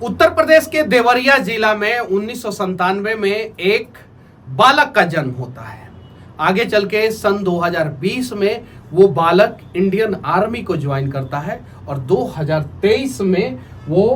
उत्तर प्रदेश के देवरिया जिला में 1997 में एक बालक का जन्म होता है। आगे चल के सन 2020 में वो बालक इंडियन आर्मी को ज्वाइन करता है और 2023 में वो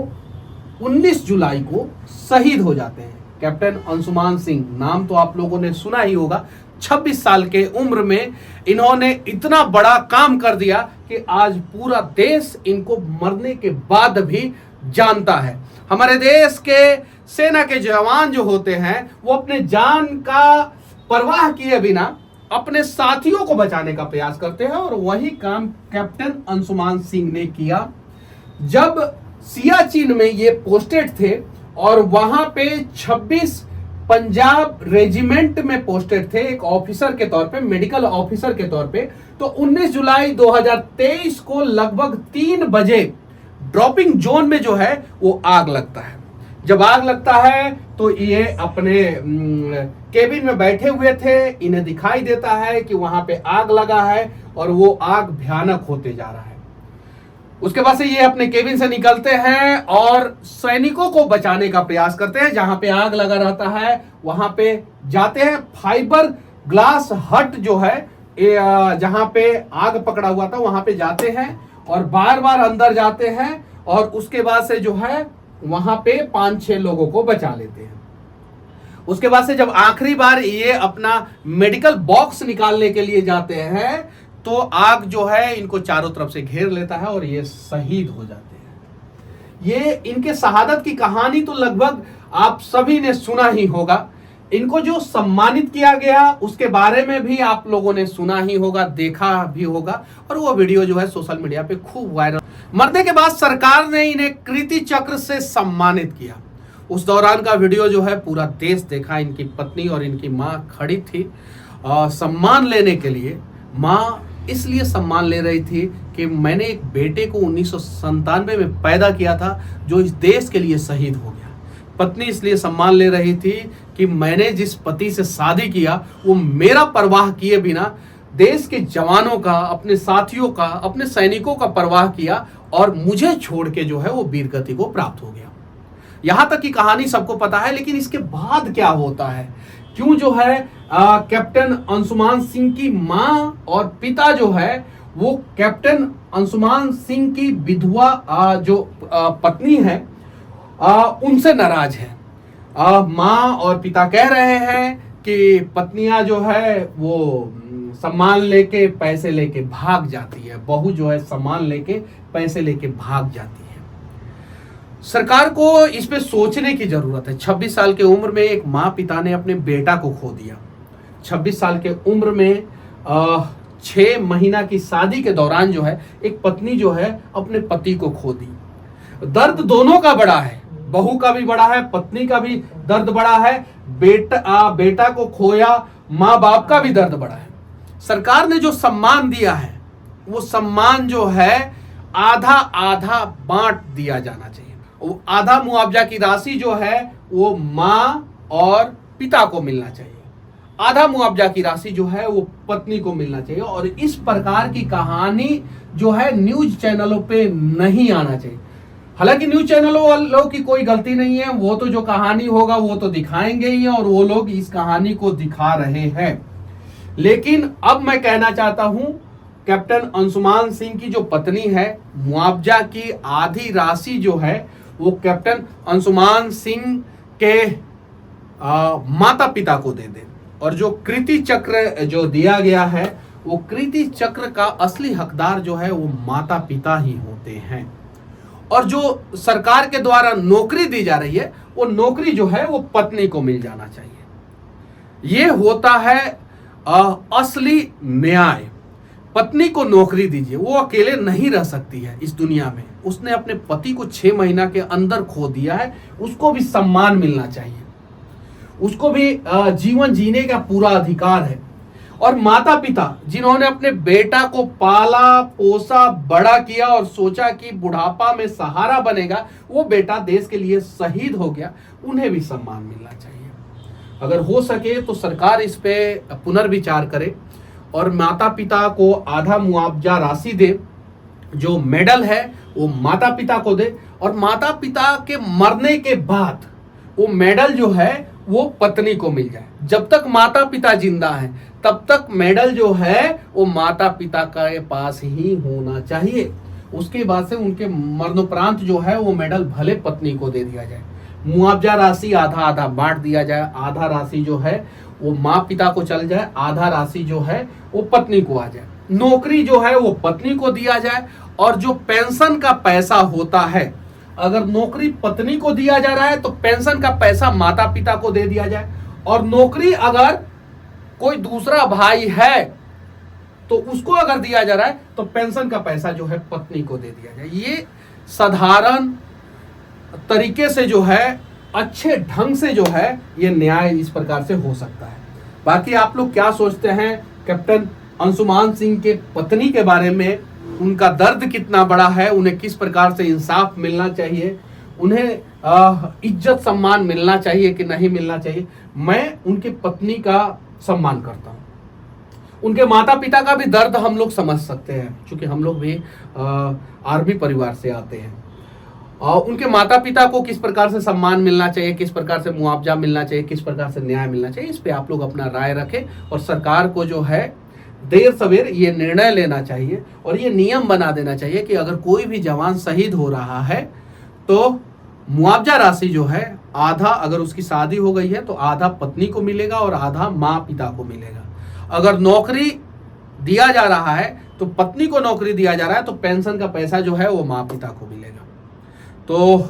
19 जुलाई को शहीद हो जाते हैं। कैप्टन अंशुमान सिंह, नाम तो आप लोगों ने सुना ही होगा। 26 साल के उम्र में इन्होंने इतना बड़ा काम कर दिया कि आज पूरा देश इनको मरने के बाद भी जानता है। हमारे देश के सेना के जवान जो होते हैं वो अपने जान का परवाह किए बिना अपने साथियों को बचाने का प्रयास करते हैं और वही काम कैप्टन अंशुमान सिंह ने किया। जब सियाचिन में ये पोस्टेड थे और वहां पे 26 पंजाब रेजिमेंट में पोस्टेड थे एक ऑफिसर के तौर पे, मेडिकल ऑफिसर के तौर पे, तो 19 जुलाई 2023 को लगभग 3 बजे ड्रॉपिंग जोन में जो है वो आग लगता है। जब आग लगता है तो ये अपने केबिन में बैठे हुए थे, इन्हें दिखाई देता है कि वहां पे आग लगा है और वो आग भयानक होते जा रहा है। उसके बाद से ये अपने केबिन से निकलते हैं और सैनिकों को बचाने का प्रयास करते हैं। जहां पे आग लगा रहता है वहां पे जाते हैं। फाइबर ग्लास हट जो है जहां पे आग पकड़ा हुआ था वहां पे जाते हैं और बार बार अंदर जाते हैं और उसके बाद से जो है वहां पे 5-6 लोगों को बचा लेते हैं। उसके बाद से जब आखिरी बार ये अपना मेडिकल बॉक्स निकालने के लिए जाते हैं तो आग जो है इनको चारों तरफ से घेर लेता है और ये शहीद हो जाते हैं। ये इनके शहादत की कहानी तो लगभग आप सभी ने सुना ही होगा। इनको जो सम्मानित किया गया उसके बारे में भी आप लोगों ने सुना ही होगा, देखा भी होगा और वो वीडियो जो है सोशल मीडिया पे खूब वायरल। मरने के बाद सरकार ने इन्हें कीर्ति चक्र से सम्मानित किया। उस दौरान का वीडियो जो है पूरा देश देखा। इनकी पत्नी और इनकी माँ खड़ी थी सम्मान लेने के लिए। माँ इसलिए सम्मान ले रही थी कि मैंने एक बेटे को 1997 में पैदा किया था जो इस देश के लिए शहीद हो गया। पत्नी इसलिए सम्मान ले रही थी कि मैंने जिस पति से शादी किया वो मेरा परवाह किए बिना देश के जवानों का, अपने साथियों का, अपने सैनिकों का परवाह किया और मुझे छोड़ के जो है वो वीरगति को प्राप्त हो गया। यहां तक की कहानी सबको पता है, लेकिन इसके बाद क्या होता है, क्यों जो है कैप्टन अंशुमान सिंह की माँ और पिता जो है वो कैप्टन अंशुमान सिंह की विधवा जो पत्नी है उनसे नाराज है। माँ और पिता कह रहे हैं कि पत्नियां जो है वो सम्मान लेके पैसे लेके भाग जाती है, बहू जो है सम्मान लेके पैसे लेके भाग जाती है। सरकार को इस पे सोचने की जरूरत है। 26 साल के उम्र में एक माँ पिता ने अपने बेटा को खो दिया। 26 साल के उम्र में 6 महीना की शादी के दौरान जो है एक पत्नी जो है अपने पति को खो दी। दर्द दोनों का बड़ा है, बहू का भी बड़ा है, पत्नी का भी दर्द बड़ा है, बेटा को खोया माँ बाप का भी दर्द बड़ा है। सरकार ने जो सम्मान दिया है वो सम्मान जो है आधा आधा बांट दिया जाना चाहिए। वो आधा मुआवजा की राशि जो है वो माँ और पिता को मिलना चाहिए, आधा मुआवजा की राशि जो है वो पत्नी को मिलना चाहिए। और इस प्रकार की कहानी जो है न्यूज चैनलों पे नहीं आना चाहिए। हालांकि न्यूज चैनलों वालों की कोई गलती नहीं है, वो तो जो कहानी होगा वो तो दिखाएंगे ही और वो लोग इस कहानी को दिखा रहे हैं। लेकिन अब मैं कहना चाहता हूं कैप्टन अंशुमान सिंह की जो पत्नी है मुआवजा की आधी राशि जो है वो कैप्टन अंशुमान सिंह के माता पिता को दे दे और जो कीर्ति चक्र जो दिया गया है वो कीर्ति चक्र का असली हकदार जो है वो माता पिता ही होते हैं। और जो सरकार के द्वारा नौकरी दी जा रही है वो नौकरी जो है वो पत्नी को मिल जाना चाहिए। ये होता है असली न्याय। पत्नी को नौकरी दीजिए, वो अकेले नहीं रह सकती है इस दुनिया में। उसने अपने पति को 6 महीना के अंदर खो दिया है, उसको भी सम्मान मिलना चाहिए, उसको भी जीवन जीने का पूरा अधिकार है। और माता पिता जिन्होंने अपने बेटा को पाला पोसा बड़ा किया और सोचा कि बुढ़ापा में सहारा बनेगा, वो बेटा देश के लिए शहीद हो गया, उन्हें भी सम्मान मिलना चाहिए। अगर हो सके तो सरकार इस पे पुनर्विचार करे और माता पिता को आधा मुआवजा राशि दे। जो मेडल है वो माता पिता को दे, और माता पिता के मरने के बाद वो मेडल जो है वो पत्नी को मिल जाए। जब तक माता पिता जिंदा हैं तब तक मेडल जो है वो माता पिता के पास ही होना चाहिए। उसके बाद से उनके मरणोपरांत जो है वो मेडल भले पत्नी को दे दिया जाए। मुआवजा राशि आधा आधा बांट दिया जाए, आधा राशि जो है वो माँ पिता को चल जाए, आधा राशि जो है वो पत्नी को आ जाए। नौकरी जो है वो पत्नी को दिया जाए, और जो पेंशन का पैसा होता है, अगर नौकरी पत्नी को दिया जा रहा है तो पेंशन का पैसा माता पिता को दे दिया जाए, और नौकरी अगर कोई दूसरा भाई है तो उसको अगर दिया जा रहा है तो पेंशन का पैसा जो है पत्नी को दे दिया जाए। ये साधारण तरीके से जो है, अच्छे ढंग से जो है ये न्याय इस प्रकार से हो सकता है। बाकी आप लोग क्या सोचते हैं कैप्टन अंशुमान सिंह के पत्नी के बारे में? उनका दर्द कितना बड़ा है, उन्हें किस प्रकार से इंसाफ मिलना चाहिए, उन्हें इज्जत सम्मान मिलना चाहिए कि नहीं मिलना चाहिए? मैं उनके पत्नी का सम्मान करता हूं। उनके माता पिता का भी दर्द हम लोग समझ सकते हैं, क्योंकि हम लोग भी आर्मी परिवार से आते हैं। उनके माता पिता को किस प्रकार से सम्मान मिलना चाहिए, किस प्रकार से मुआवजा मिलना चाहिए, किस प्रकार से न्याय मिलना चाहिए, इस पे आप लोग अपना राय रखें। और सरकार को जो है देर सवेर ये निर्णय लेना चाहिए और ये नियम बना देना चाहिए कि अगर कोई भी जवान शहीद हो रहा है तो मुआवजा राशि जो है आधा, अगर उसकी शादी हो गई है तो आधा पत्नी को मिलेगा और आधा माँ पिता को मिलेगा। अगर नौकरी दिया जा रहा है तो पत्नी को नौकरी दिया जा रहा है तो पेंशन का पैसा जो है वो माँ पिता को मिलेगा। तो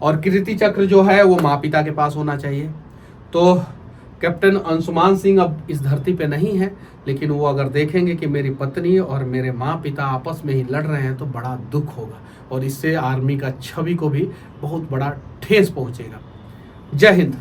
और कीर्ति चक्र जो है वो माँ पिता के पास होना चाहिए। तो कैप्टन अंशुमान सिंह अब इस धरती पे नहीं है, लेकिन वो अगर देखेंगे कि मेरी पत्नी और मेरे माँ पिता आपस में ही लड़ रहे हैं तो बड़ा दुख होगा, और इससे आर्मी का छवि को भी बहुत बड़ा ठेस पहुंचेगा। जय हिंद।